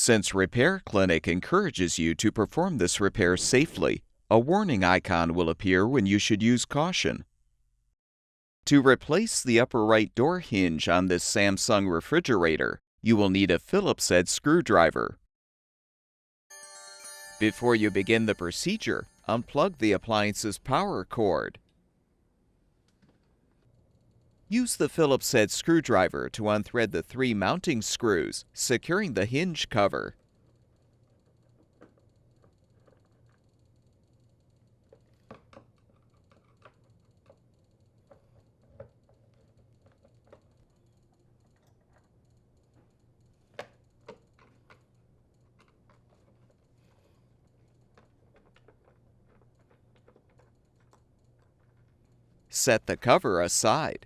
Since Repair Clinic encourages you to perform this repair safely, a warning icon will appear when you should use caution. To replace the upper right door hinge on this Samsung refrigerator, you will need a Phillips head screwdriver. Before you begin the procedure, unplug the appliance's power cord. Use the Phillips head screwdriver to unthread the 3 mounting screws, securing the hinge cover. Set the cover aside.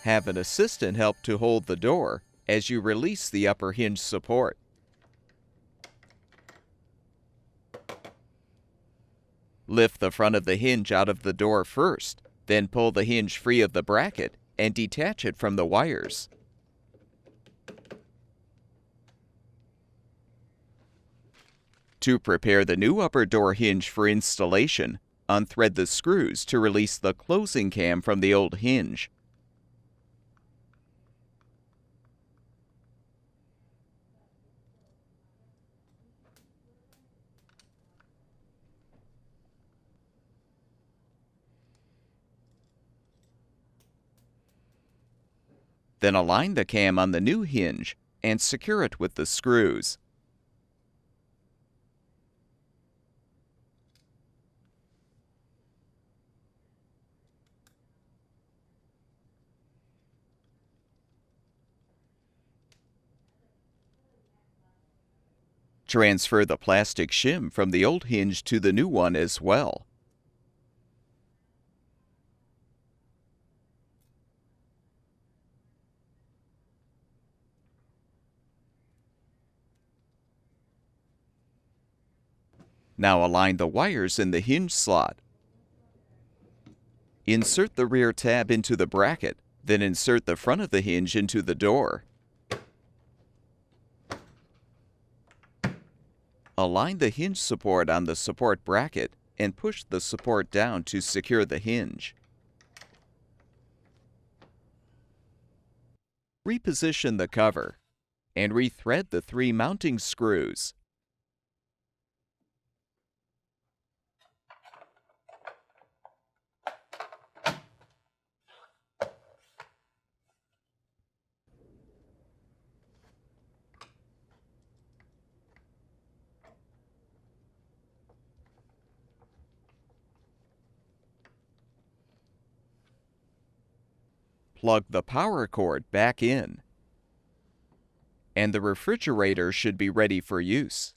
Have an assistant help to hold the door as you release the upper hinge support. Lift the front of the hinge out of the door first, then pull the hinge free of the bracket and detach it from the wires. To prepare the new upper door hinge for installation, unthread the screws to release the closing cam from the old hinge. Then align the cam on the new hinge and secure it with the screws. Transfer the plastic shim from the old hinge to the new one as well. Now align the wires in the hinge slot. Insert the rear tab into the bracket, then insert the front of the hinge into the door. Align the hinge support on the support bracket and push the support down to secure the hinge. Reposition the cover and rethread the 3 mounting screws. Plug the power cord back in, and the refrigerator should be ready for use.